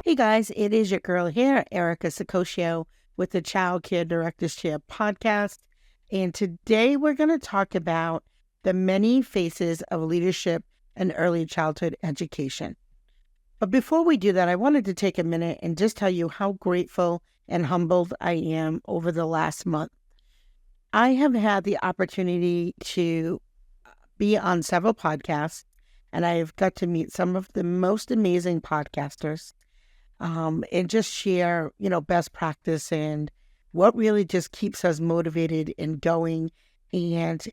Hey guys, it is your girl here, Erica Sicosio, with the Childcare Director's Chair podcast. And today we're going to talk about the many faces of leadership and early childhood education. But before we do that, I wanted to take a minute and just tell you how grateful and humbled I am over the last month. I have had the opportunity to be on several podcasts, and I've got to meet some of the most amazing podcasters. And just share, best practice and what really just keeps us motivated and going. And,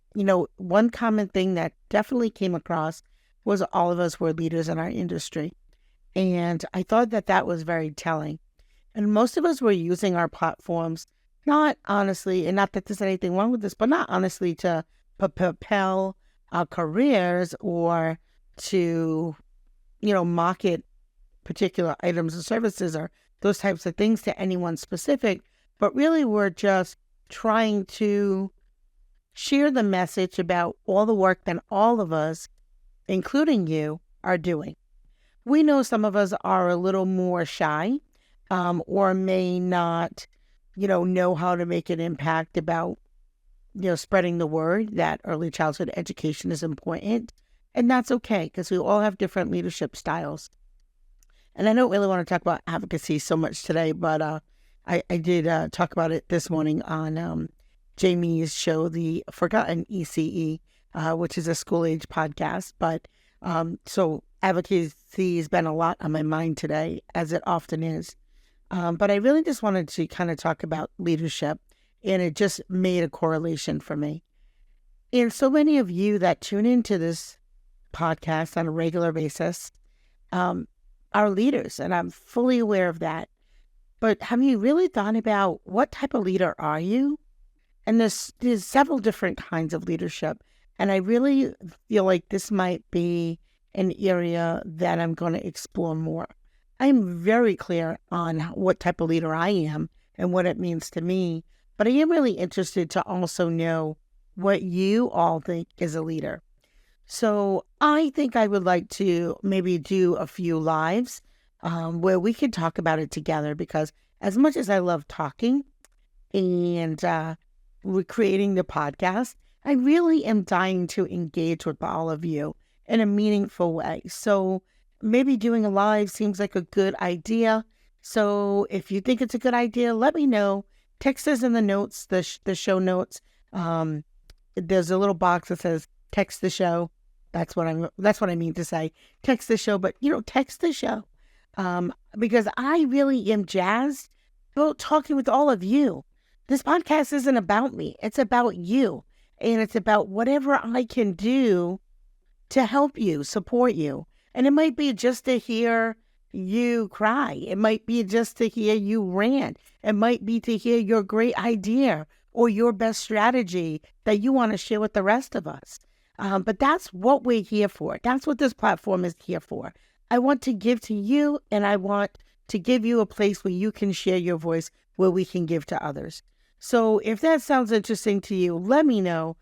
one common thing that definitely came across was all of us were leaders in our industry. And I thought that that was very telling. And most of us were using our platforms, not honestly, and not that there's anything wrong with this, but not honestly to propel our careers or to, market particular items and services or those types of things to anyone specific, but really we're just trying to share the message about all the work that all of us, including you, are doing. We know some of us are a little more shy or may not, know how to make an impact about, spreading the word that early childhood education is important. And that's okay because we all have different leadership styles. And I don't really want to talk about advocacy so much today, but I did talk about it this morning on Jamie's show, the Forgotten ECE, which is a school-age podcast. But so advocacy has been a lot on my mind today, as it often is. But I really just wanted to kind of talk about leadership, and it just made a correlation for me. And so many of you that tune into this podcast on a regular basis, are leaders, and I'm fully aware of that. But have you really thought about what type of leader are you? And there's several different kinds of leadership. And I really feel like this might be an area that I'm going to explore more. I'm very clear on what type of leader I am and what it means to me. But I am really interested to also know what you all think is a leader. So I think I would like to maybe do a few lives where we could talk about it together, because as much as I love talking and creating the podcast, I really am dying to engage with all of you in a meaningful way. So maybe doing a live seems like a good idea. So if you think it's a good idea, let me know. Text us in the notes, the show notes. There's a little box that says text the show. That's what I mean to say. Text the show, but text the show. Because I really am jazzed about talking with all of you. This podcast isn't about me. It's about you. And it's about whatever I can do to help you, support you. And it might be just to hear you cry. It might be just to hear you rant. It might be to hear your great idea or your best strategy that you want to share with the rest of us. But that's what we're here for. That's what this platform is here for. I want to give to you, and I want to give you a place where you can share your voice, where we can give to others. So if that sounds interesting to you, let me know.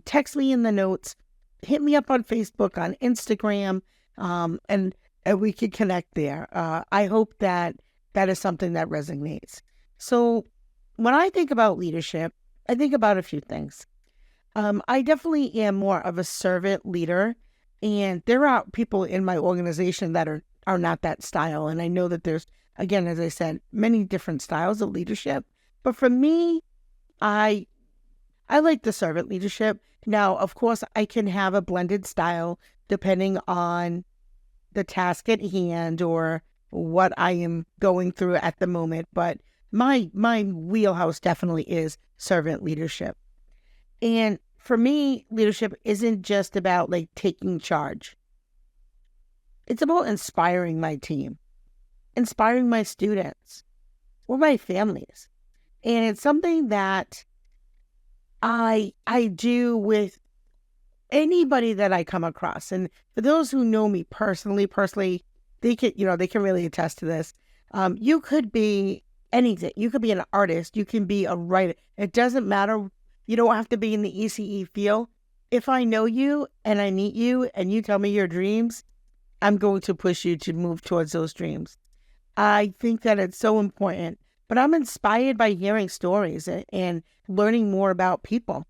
Text me in the notes. Hit me up on Facebook, on Instagram, and we can connect there. I hope that is something that resonates. So when I think about leadership, I think about a few things. I definitely am more of a servant leader, and there are people in my organization that are not that style. And I know that there's, again, as I said, many different styles of leadership. But for me, I like the servant leadership. Now, of course, I can have a blended style depending on the task at hand or what I am going through at the moment. But my wheelhouse definitely is servant leadership. And for me, leadership isn't just about like taking charge. It's about inspiring my team, inspiring my students or my families. And it's something that I do with anybody that I come across. And for those who know me personally, they can really attest to this. You could be anything. You could be an artist. You can be a writer. It doesn't matter. You don't have to be in the ECE field. If I know you and I meet you and you tell me your dreams, I'm going to push you to move towards those dreams. I think that it's so important, but I'm inspired by hearing stories and learning more about people.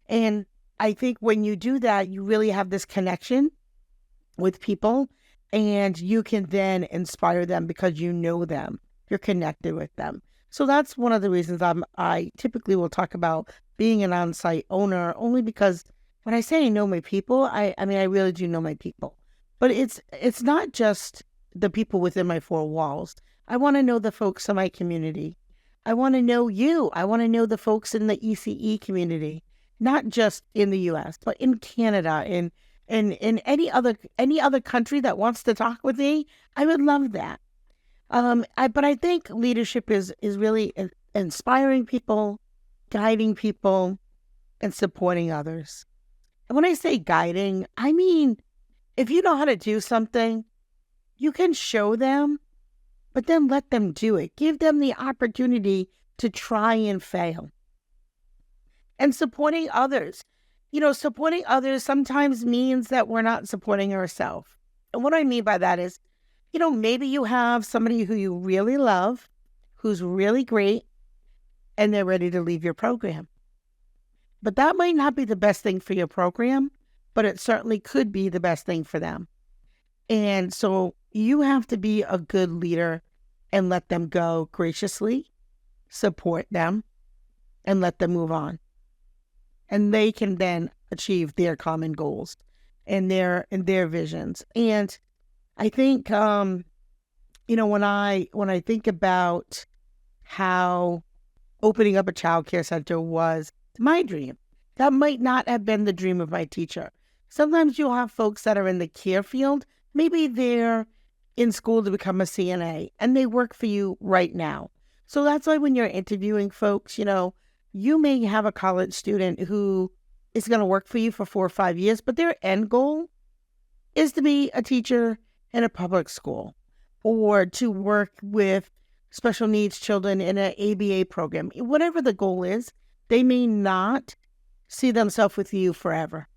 And I think when you do that, you really have this connection with people and you can then inspire them because you know them. You're connected with them. So that's one of the reasons I typically will talk about being an on-site owner, only because when I say I know my people, I mean I really do know my people. But it's not just the people within my four walls. I want to know the folks in my community. I want to know you. I want to know the folks in the ECE community, not just in the US, but in Canada, in any other country that wants to talk with me. I would love that. But I think leadership is really inspiring people, guiding people, and supporting others. And when I say guiding, I mean if you know how to do something, you can show them, but then let them do it. Give them the opportunity to try and fail. And supporting others. Supporting others sometimes means that we're not supporting ourselves. And what I mean by that is, maybe you have somebody who you really love, who's really great, and they're ready to leave your program. But that might not be the best thing for your program, but it certainly could be the best thing for them. And so you have to be a good leader and let them go graciously, support them, and let them move on. And they can then achieve their common goals and their visions. And I think, when I think about how opening up a childcare center was my dream, that might not have been the dream of my teacher. Sometimes you'll have folks that are in the care field. Maybe they're in school to become a CNA and they work for you right now. So that's why when you're interviewing folks, you may have a college student who is going to work for you for 4 or 5 years, but their end goal is to be a teacher in a public school or to work with special needs children in an ABA program. Whatever the goal is, they may not see themselves with you forever.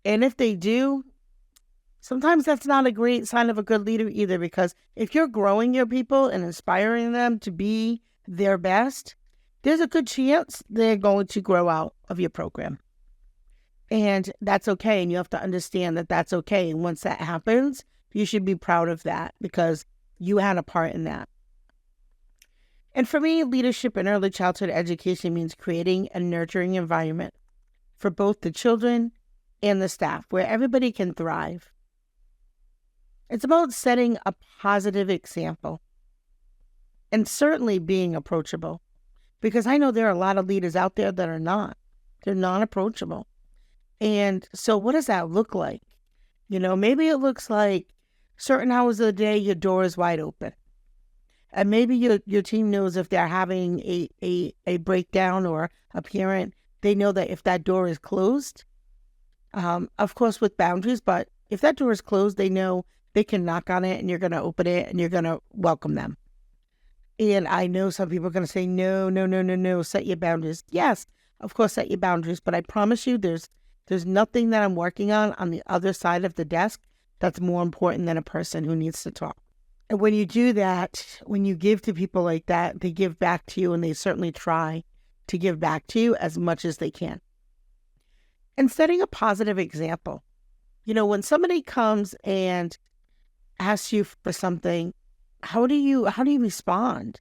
And if they do, sometimes that's not a great sign of a good leader either, because if you're growing your people and inspiring them to be their best, there's a good chance they're going to grow out of your program. And that's okay. And you have to understand that that's okay. And once that happens, you should be proud of that because you had a part in that. And for me, leadership in early childhood education means creating a nurturing environment for both the children and the staff where everybody can thrive. It's about setting a positive example and certainly being approachable, because I know there are a lot of leaders out there that are not. They're not approachable. And so what does that look like? Maybe it looks like certain hours of the day, your door is wide open. And maybe your team knows if they're having a breakdown or a parent, they know that if that door is closed, of course with boundaries, but if that door is closed, they know they can knock on it and you're going to open it and you're going to welcome them. And I know some people are going to say, no, set your boundaries. Yes, of course, set your boundaries. But I promise you, there's nothing that I'm working on the other side of the desk that's more important than a person who needs to talk. And when you do that, when you give to people like that, they give back to you, and they certainly try to give back to you as much as they can. And setting a positive example. When somebody comes and asks you for something, how do you respond?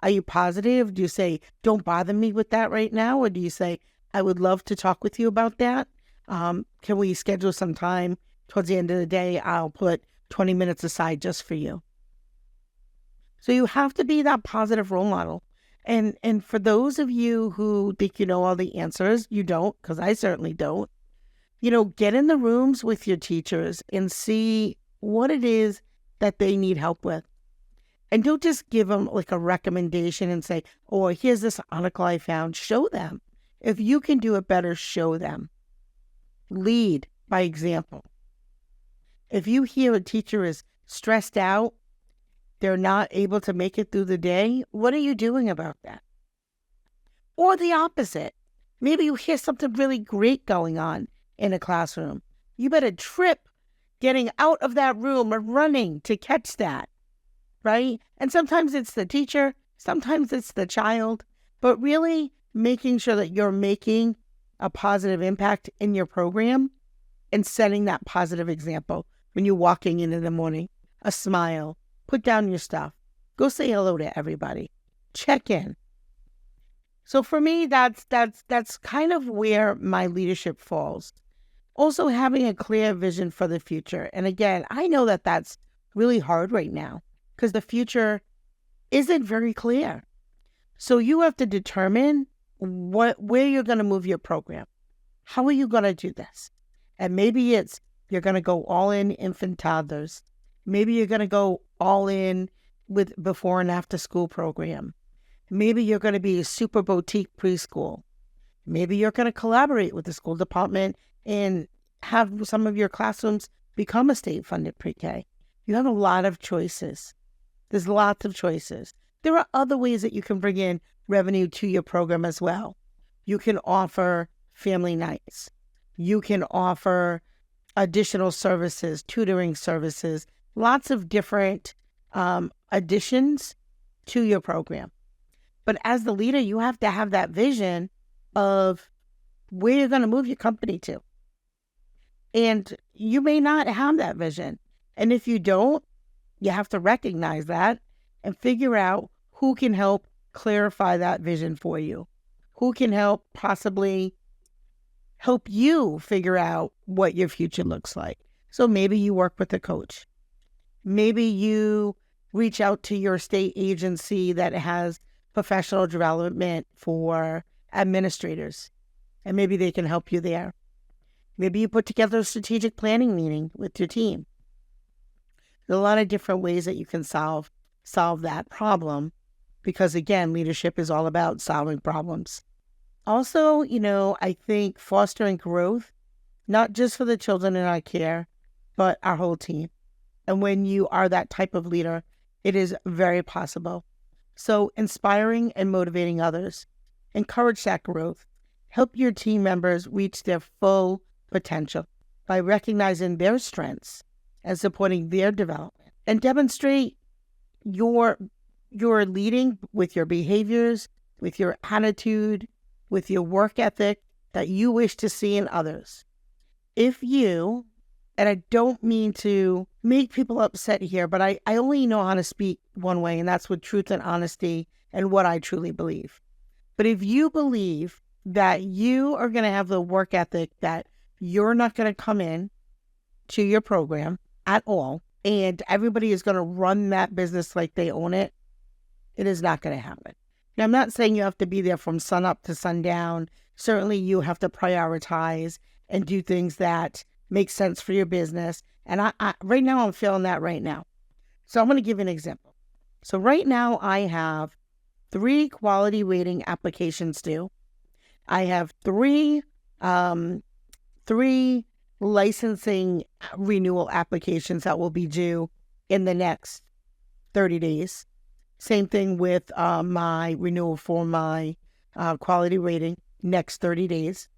Are you positive? Do you say, don't bother me with that right now? Or do you say, I would love to talk with you about that? Can we schedule some time towards the end of the day? I'll put 20 minutes aside just for you. So you have to be that positive role model. And for those of you who think you know all the answers, you don't, because I certainly don't. Get in the rooms with your teachers and see what it is that they need help with. And don't just give them like a recommendation and say, oh, here's this article I found. Show them. If you can do it better, show them. Lead by example. If you hear a teacher is stressed out, they're not able to make it through the day, what are you doing about that? Or the opposite. Maybe you hear something really great going on in a classroom. You better trip getting out of that room or running to catch that, right? And sometimes it's the teacher, sometimes it's the child, but really making sure that you're making a positive impact in your program and setting that positive example when you're walking in the morning. A smile, put down your stuff, go say hello to everybody, check in. So for me, that's kind of where my leadership falls. Also having a clear vision for the future. And again, I know that that's really hard right now because the future isn't very clear. So you have to determine where you're going to move your program. How are you going to do this? And maybe it's you're going to go all in infant toddlers. Maybe you're going to go all in with before and after school program. Maybe you're going to be a super boutique preschool. Maybe you're going to collaborate with the school department and have some of your classrooms become a state-funded pre-K. You have a lot of choices. There's lots of choices. There are other ways that you can bring in revenue to your program as well. You can offer family nights. You can offer additional services, tutoring services, lots of different additions to your program. But as the leader, you have to have that vision of where you're going to move your company to. And you may not have that vision. And if you don't, you have to recognize that and figure out who can help clarify that vision for you. Who can possibly help you figure out what your future looks like. So maybe you work with a coach. Maybe you reach out to your state agency that has professional development for administrators, and maybe they can help you there. Maybe you put together a strategic planning meeting with your team. There's a lot of different ways that you can solve that problem because, again, leadership is all about solving problems. Also, I think fostering growth, not just for the children in our care, but our whole team. And when you are that type of leader, it is very possible. So inspiring and motivating others, encourage that growth, help your team members reach their full potential by recognizing their strengths and supporting their development, and demonstrate your leading with your behaviors, with your attitude, with your work ethic that you wish to see in others. If you, and I don't mean to make people upset here, but I only know how to speak one way, and that's with truth and honesty and what I truly believe. But if you believe that you are going to have the work ethic that you're not going to come in to your program at all, and everybody is going to run that business like they own it, it is not going to happen. Now, I'm not saying you have to be there from sun up to sundown. Certainly, you have to prioritize and do things that make sense for your business. And I right now, I'm feeling that right now. So I'm going to give you an example. So right now, I have 3 quality rating applications due. I have 3 licensing renewal applications that will be due in the next 30 days. Same thing with my renewal for my quality rating next 30 days.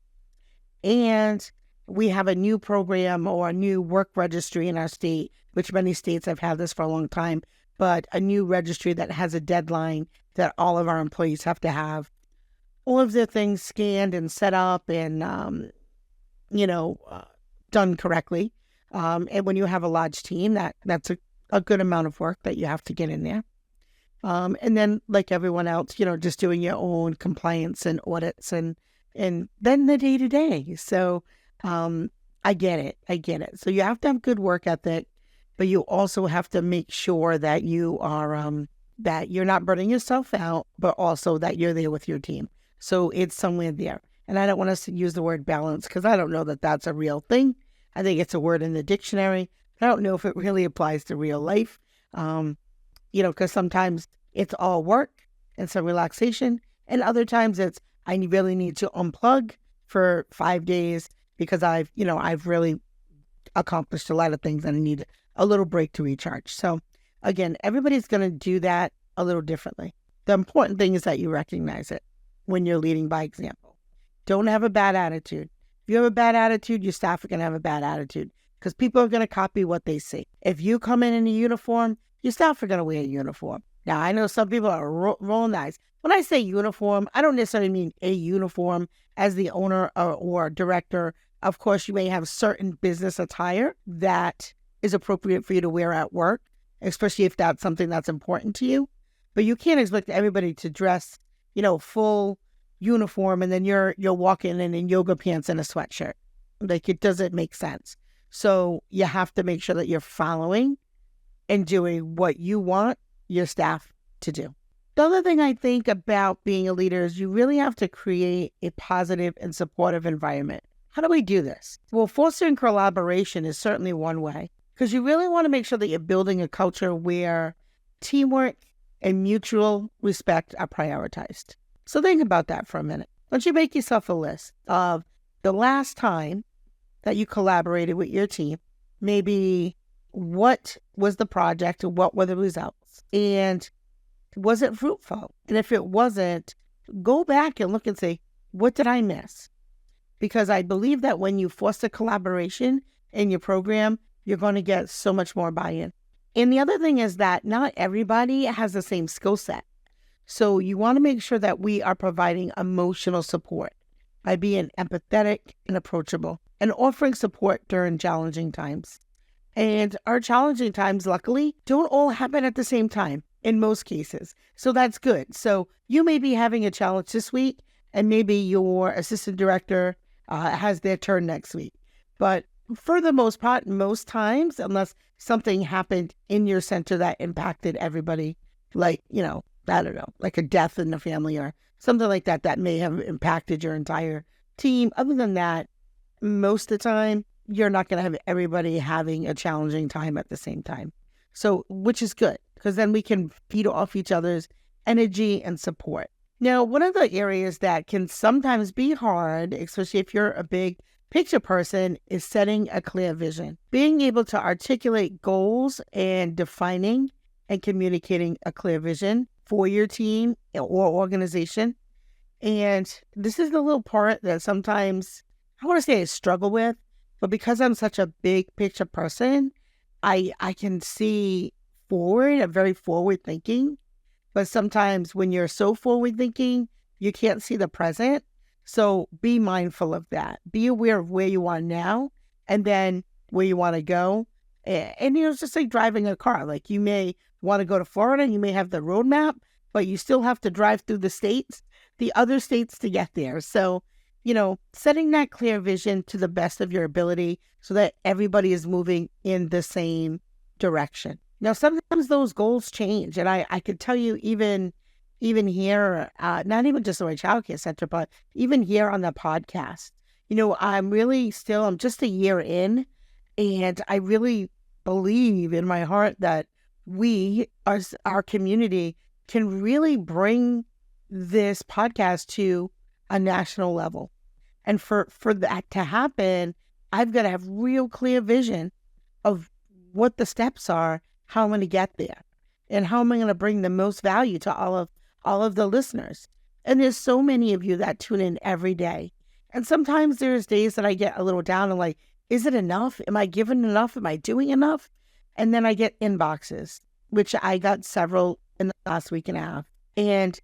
And we have a new program or a new work registry in our state, which many states have had this for a long time, but a new registry that has a deadline that all of our employees have to have all of their things scanned and set up and, done correctly. And when you have a large team, that's a good amount of work that you have to get in there. And then like everyone else, just doing your own compliance and audits and then the day-to-day. So I get it. So you have to have good work ethic, but you also have to make sure that you are, that you're not burning yourself out, but also that you're there with your team. So it's somewhere there. And I don't want us to use the word balance because I don't know that that's a real thing. I think it's a word in the dictionary. I don't know if it really applies to real life. Because sometimes it's all work and some relaxation. And other times it's, I really need to unplug for 5 days because I've really accomplished a lot of things and I need a little break to recharge. So again, everybody's going to do that a little differently. The important thing is that you recognize it when you're leading by example. Don't have a bad attitude. If you have a bad attitude, your staff are going to have a bad attitude because people are going to copy what they see. If you come in a uniform your staff are going to wear a uniform. Now, I know some people are rolling eyes. When I say uniform, I don't necessarily mean a uniform. As the owner or director, of course, you may have certain business attire that is appropriate for you to wear at work, especially if that's something that's important to you. But you can't expect everybody to dress, full uniform, and then you're walking in yoga pants and a sweatshirt. Like, it doesn't make sense. So you have to make sure that you're following and doing what you want your staff to do. The other thing I think about being a leader is you really have to create a positive and supportive environment. How do we do this? Well, fostering collaboration is certainly one way, because you really want to make sure that you're building a culture where teamwork and mutual respect are prioritized. So think about that for a minute. Why don't you make yourself a list of the last time that you collaborated with your team, maybe what was the project and what were the results, and was it fruitful? And if it wasn't, go back and look and say, what did I miss? Because I believe that when you foster collaboration in your program, you're going to get so much more buy-in. And the other thing is that not everybody has the same skill set. So you want to make sure that we are providing emotional support by being empathetic and approachable and offering support during challenging times. And our challenging times, luckily, don't all happen at the same time in most cases. So that's good. So you may be having a challenge this week, and maybe your assistant director has their turn next week. But for the most part, most times, unless something happened in your center that impacted everybody, like, I don't know, like a death in the family or something like that, that may have impacted your entire team. Other than that, most of the time, you're not going to have everybody having a challenging time at the same time. So, which is good, because then we can feed off each other's energy and support. Now, one of the areas that can sometimes be hard, especially if you're a big picture person, is setting a clear vision. Being able to articulate goals and defining and communicating a clear vision for your team or organization. And this is the little part that sometimes, I want to say I struggle with, but because I'm such a big picture person, I can see forward. I'm very forward thinking. But sometimes when you're so forward thinking, you can't see the present. So be mindful of that. Be aware of where you are now and then where you want to go. And it's just like driving a car. Like, you may want to go to Florida and you may have the roadmap, but you still have to drive through the other states to get there. So, setting that clear vision to the best of your ability so that everybody is moving in the same direction. Now, sometimes those goals change. And I could tell you even here, not even just in my childcare center, but even here on the podcast, I'm just a year in, and I really believe in my heart that we, our community, can really bring this podcast to a national level. And for that to happen, I've got to have real clear vision of what the steps are, how I'm going to get there, and how am I going to bring the most value to all of the listeners. And there's so many of you that tune in every day. And sometimes there's days that I get a little down and like, is it enough? Am I giving enough? Am I doing enough? And then I get inboxes, which I got several in the last week and a half. And,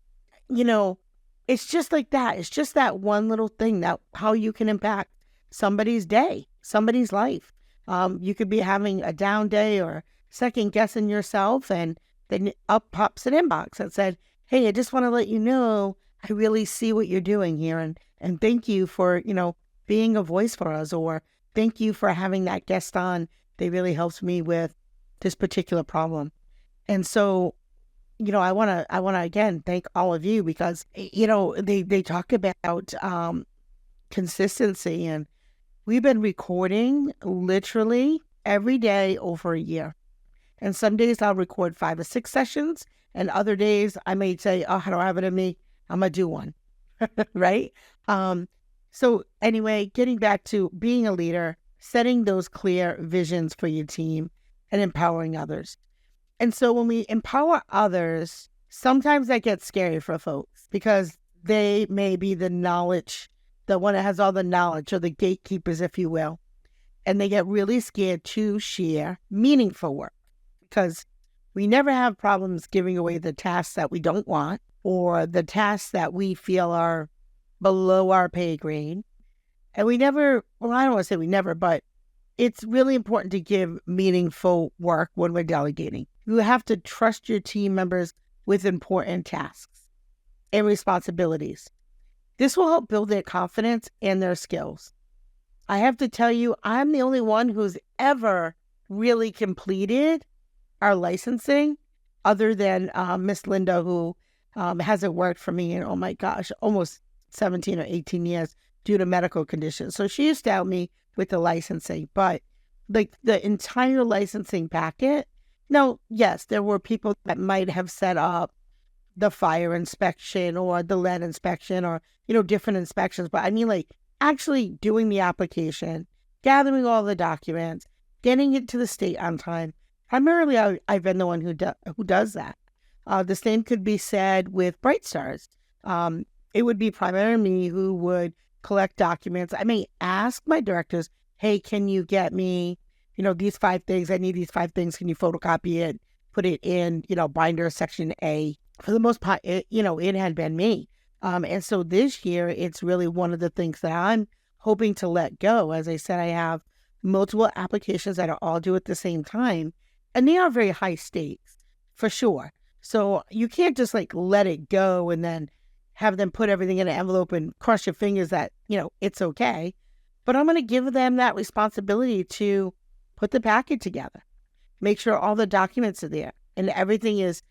it's just like that. It's just that one little thing, that how you can impact somebody's day, somebody's life. You could be having a down day or second guessing yourself, and then up pops an inbox that said, hey, I just want to let you know, I really see what you're doing here. And thank you for, being a voice for us, or thank you for having that guest on. They really helped me with this particular problem. And so, I want to again thank all of you, because, they talk about consistency, and we've been recording literally every day over a year. And some days I'll record 5 or 6 sessions, and other days I may say, oh, I don't have it in me, I'm going to do one, right? So anyway, getting back to being a leader, setting those clear visions for your team and empowering others. And so when we empower others, sometimes that gets scary for folks, because they may be the one that has all the knowledge, or the gatekeepers, if you will. And they get really scared to share meaningful work, because We never have problems giving away the tasks that we don't want or the tasks that we feel are below our pay grade. And we never, well, I don't want to say we never, but it's really important to give meaningful work when we're delegating. You have to trust your team members with important tasks and responsibilities. This will help build their confidence and their skills. I have to tell you, I'm the only one who's ever really completed our licensing other than Miss Linda, who hasn't worked for me in, oh my gosh, almost 17 or 18 years due to medical conditions. So she used to help me with the licensing, but like the entire licensing packet. Now, yes, there were people that might have set up the fire inspection or the lead inspection or, different inspections. But I mean, like actually doing the application, gathering all the documents, getting it to the state on time. Primarily, I've been the one who does that. The same could be said with Bright Stars. It would be primarily me who would collect documents. I may ask my directors, hey, can you get me, these 5 things? I need these 5 things. Can you photocopy it, put it in, binder section A? For the most part, it had been me. And so this year, it's really one of the things that I'm hoping to let go. As I said, I have multiple applications that are all due at the same time, and they are very high stakes, for sure. So you can't just let it go and then have them put everything in an envelope and cross your fingers that, it's okay. But I'm going to give them that responsibility to put the packet together, make sure all the documents are there and everything is,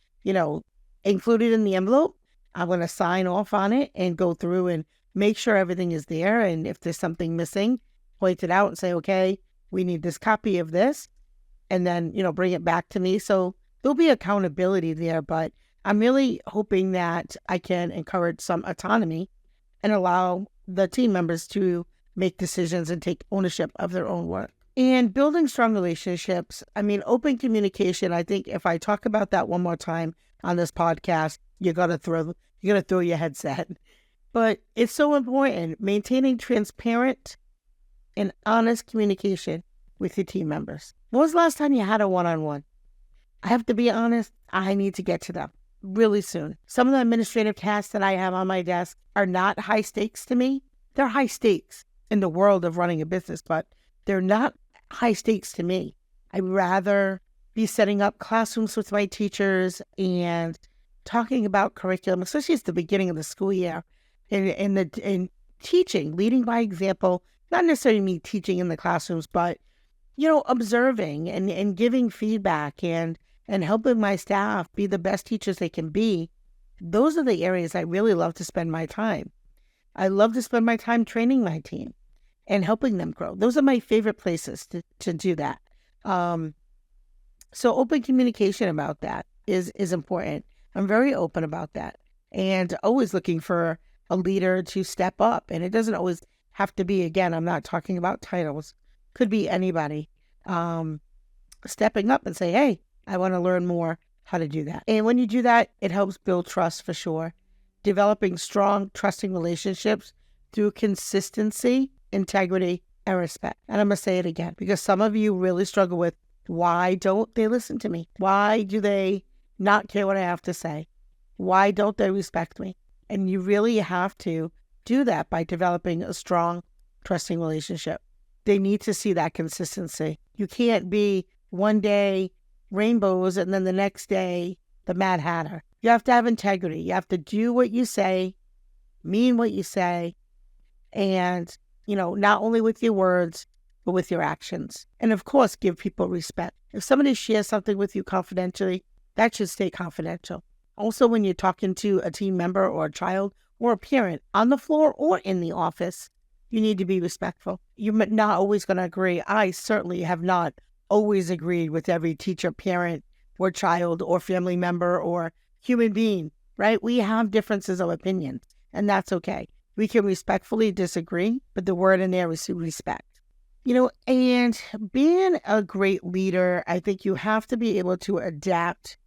included in the envelope. I'm going to sign off on it and go through and make sure everything is there. And if there's something missing, point it out and say, okay, we need this copy of this, and then, bring it back to me. So there'll be accountability there, but I'm really hoping that I can encourage some autonomy and allow the team members to make decisions and take ownership of their own work. And building strong relationships, open communication. I think if I talk about that one more time on this podcast, you're gonna throw your headset. But it's so important, maintaining transparent and honest communication with your team members. When was the last time you had a one-on-one? I have to be honest, I need to get to them really soon. Some of the administrative tasks that I have on my desk are not high stakes to me. They're high stakes in the world of running a business, but they're not high stakes to me. I'd rather be setting up classrooms with my teachers and talking about curriculum, especially at the beginning of the school year, and teaching, leading by example, not necessarily me teaching in the classrooms, but, observing and giving feedback and helping my staff be the best teachers they can be. Those are the areas I really love to spend my time. I love to spend my time training my team and helping them grow. Those are my favorite places to do that. So open communication about that is important. I'm very open about that and always looking for a leader to step up. And it doesn't always have to be, again, I'm not talking about titles. Could be anybody stepping up and say, hey, I want to learn more how to do that. And when you do that, it helps build trust for sure. Developing strong, trusting relationships through consistency, integrity, and respect. And I'm going to say it again, because some of you really struggle with, why don't they listen to me? Why do they not care what I have to say? Why don't they respect me? And you really have to do that by developing a strong, trusting relationship. They need to see that consistency. You can't be one day rainbows and then the next day the Mad Hatter. You have to have integrity. You have to do what you say, mean what you say, and, not only with your words, but with your actions. And of course, give people respect. If somebody shares something with you confidentially, that should stay confidential. Also, when you're talking to a team member or a child or a parent on the floor or in the office, you need to be respectful. You're not always going to agree. I certainly have not always agreed with every teacher, parent, or child, or family member, or human being, right? We have differences of opinion, and that's okay. We can respectfully disagree, but the word in there is respect. And being a great leader, I think you have to be able to adapt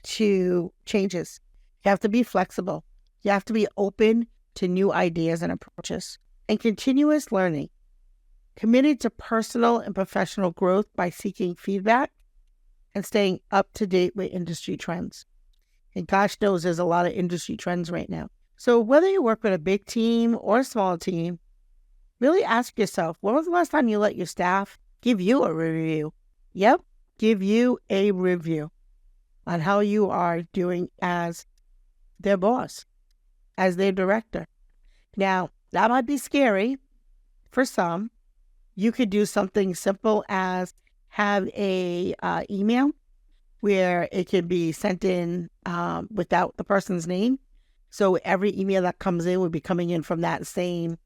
to changes. You have to be flexible. You have to be open to new ideas and approaches and continuous learning. Committed to personal and professional growth by seeking feedback and staying up to date with industry trends. And gosh knows there's a lot of industry trends right now. So whether you work with a big team or a small team, really ask yourself, when was the last time you let your staff give you a review? Yep, give you a review on how you are doing as their boss, as their director. Now, that might be scary for some. You could do something simple as have a email where it can be sent in without the person's name. So every email that comes in would be coming in from that same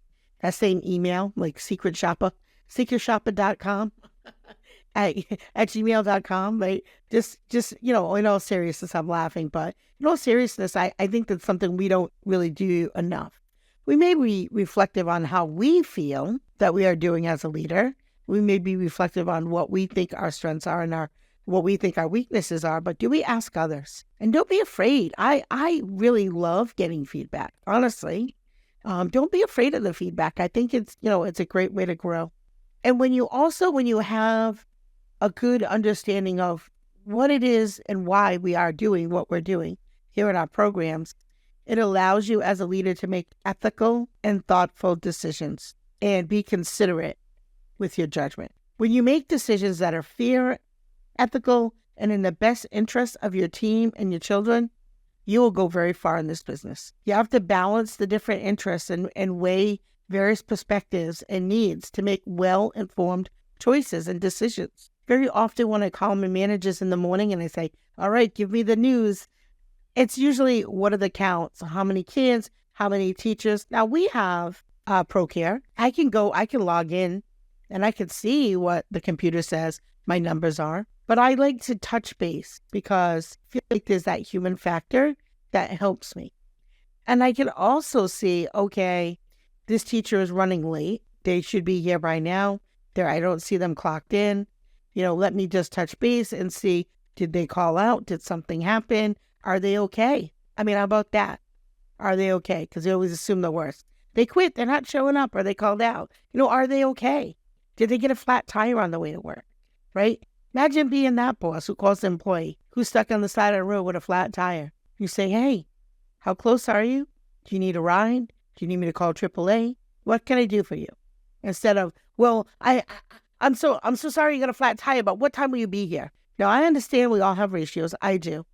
email, like secretshopper.com at gmail.com, right? Just, in all seriousness, I'm laughing, but in all seriousness, I think that's something we don't really do enough. We may be reflective on how we feel that we are doing as a leader. We may be reflective on what we think our strengths are and what we think our weaknesses are, but do we ask others? And don't be afraid. I really love getting feedback, honestly. Don't be afraid of the feedback. I think it's a great way to grow. And when you have a good understanding of what it is and why we are doing what we're doing here in our programs, it allows you as a leader to make ethical and thoughtful decisions and be considerate with your judgment. When you make decisions that are fair, ethical, and in the best interest of your team and your children, you will go very far in this business. You have to balance the different interests and weigh various perspectives and needs to make well-informed choices and decisions. Very often when I call my managers in the morning and I say, all right, give me the news, it's usually what are the counts, how many kids, how many teachers. Now we have ProCare. I can log in and I can see what the computer says my numbers are. But I like to touch base because I feel like there's that human factor that helps me. And I can also see, okay, this teacher is running late. They should be here by now. I don't see them clocked in. Let me just touch base and see, did they call out? Did something happen? Are they okay? I mean, how about that? Are they okay? Because they always assume the worst. They quit. They're not showing up. Or they called out. Are they okay? Did they get a flat tire on the way to work? Right? Imagine being that boss who calls the employee who's stuck on the side of the road with a flat tire. You say, hey, how close are you? Do you need a ride? Do you need me to call AAA? What can I do for you? Instead of, well, I'm so sorry you got a flat tire, but what time will you be here? Now, I understand we all have ratios. I do.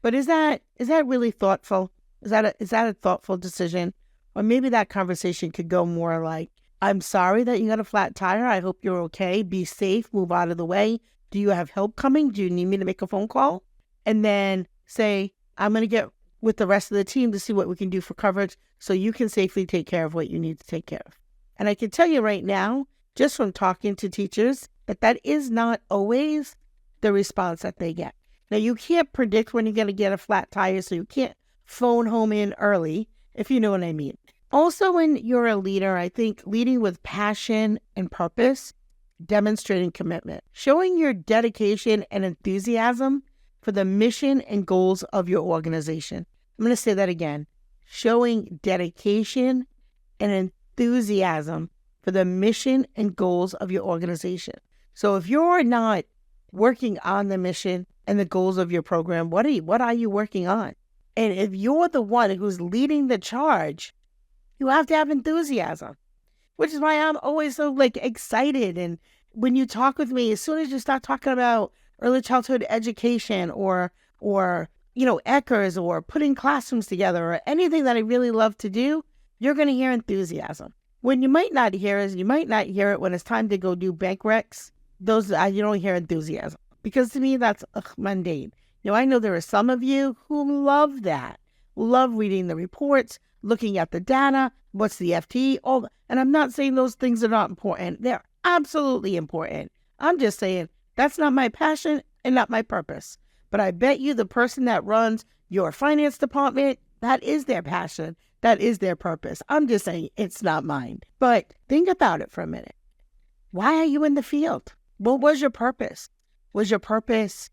But is that really thoughtful? Is that a thoughtful decision? Or maybe that conversation could go more like, I'm sorry that you got a flat tire. I hope you're okay. Be safe. Move out of the way. Do you have help coming? Do you need me to make a phone call? And then say, I'm going to get with the rest of the team to see what we can do for coverage so you can safely take care of what you need to take care of. And I can tell you right now, just from talking to teachers, that is not always the response that they get. Now, you can't predict when you're going to get a flat tire, so you can't phone home in early, if you know what I mean. Also, when you're a leader, I think leading with passion and purpose, demonstrating commitment, showing your dedication and enthusiasm for the mission and goals of your organization. I'm going to say that again. Showing dedication and enthusiasm for the mission and goals of your organization. So if you're not working on the mission and the goals of your program, what are you working on? And if you're the one who's leading the charge, you have to have enthusiasm, which is why I'm always so excited. And when you talk with me, as soon as you start talking about early childhood education or ECHRs or putting classrooms together or anything that I really love to do, you're going to hear enthusiasm. When you might not hear it when it's time to go do bank recs. You don't hear enthusiasm because to me that's mundane. I know there are some of you who love that, love reading the reports, looking at the data, what's the FTE, and I'm not saying those things are not important. They're absolutely important. I'm just saying that's not my passion and not my purpose. But I bet you the person that runs your finance department, that is their passion. That is their purpose. I'm just saying it's not mine. But think about it for a minute. Why are you in the field? What was your purpose? Was your purpose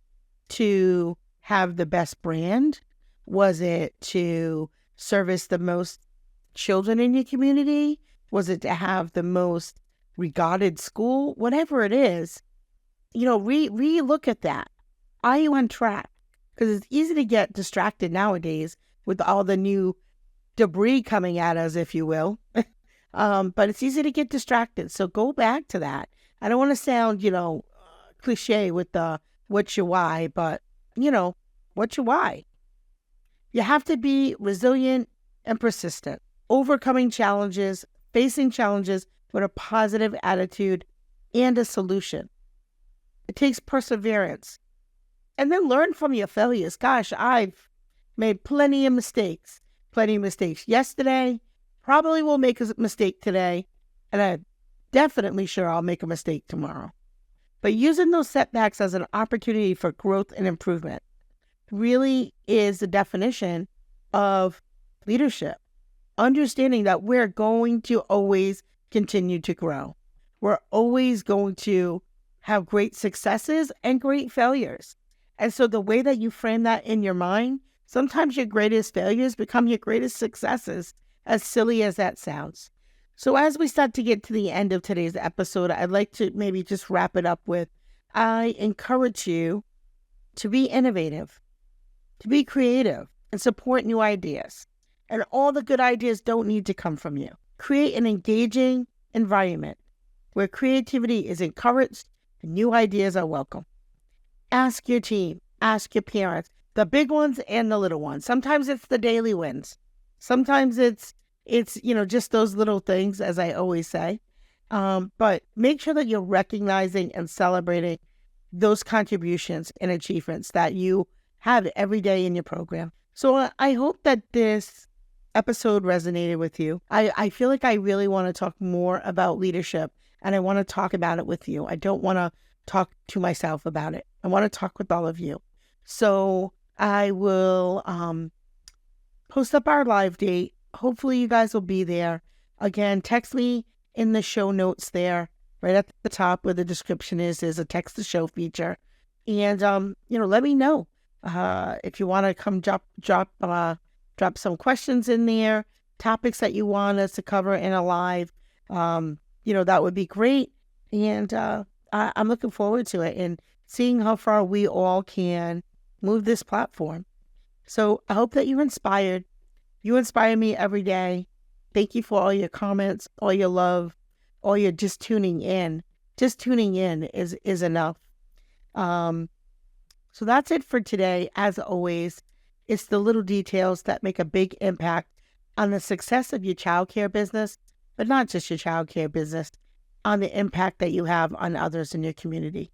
to have the best brand? Was it to service the most children in your community? Was it to have the most regarded school? Whatever it is, re-look at that. Are you on track? Because it's easy to get distracted nowadays with all the new debris coming at us, if you will. But it's easy to get distracted. So go back to that. I don't want to sound, cliche with the what's your why, but, what's your why? You have to be resilient and persistent, overcoming challenges, facing challenges with a positive attitude and a solution. It takes perseverance. And then learn from your failures. Gosh, I've made plenty of mistakes yesterday. Probably will make a mistake today. And I'm definitely sure I'll make a mistake tomorrow. But using those setbacks as an opportunity for growth and improvement really is the definition of leadership. Understanding that we're going to always continue to grow. We're always going to have great successes and great failures. And so the way that you frame that in your mind, sometimes your greatest failures become your greatest successes, as silly as that sounds. So as we start to get to the end of today's episode, I'd like to maybe just wrap it up with, I encourage you to be innovative, to be creative, and support new ideas. And all the good ideas don't need to come from you. Create an engaging environment where creativity is encouraged and new ideas are welcome. Ask your team, ask your parents, the big ones and the little ones. Sometimes it's the daily wins. Sometimes it's just those little things, as I always say. But make sure that you're recognizing and celebrating those contributions and achievements that you have every day in your program. So I hope that this episode resonated with you. I feel like I really want to talk more about leadership, and I want to talk about it with you. I don't want to talk to myself about it. I want to talk with all of you. So I will post up our live date. Hopefully you guys will be there. Again, text me in the show notes there, right at the top where the description is a text the show feature. And, let me know if you want to come drop some questions in there, topics that you want us to cover in a live. That would be great. And I'm looking forward to it and seeing how far we all can move this platform. So I hope that you're inspired. You inspire me every day. Thank you for all your comments, all your love, all your just tuning in. Just tuning in is enough. So that's it for today. As always, it's the little details that make a big impact on the success of your childcare business, but not just your childcare business, on the impact that you have on others in your community,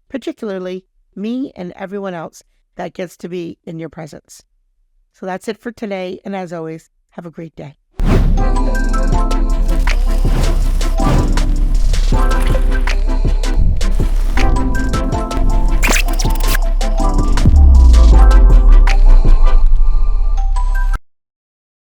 particularly me and everyone else that gets to be in your presence. So that's it for today. And as always, have a great day.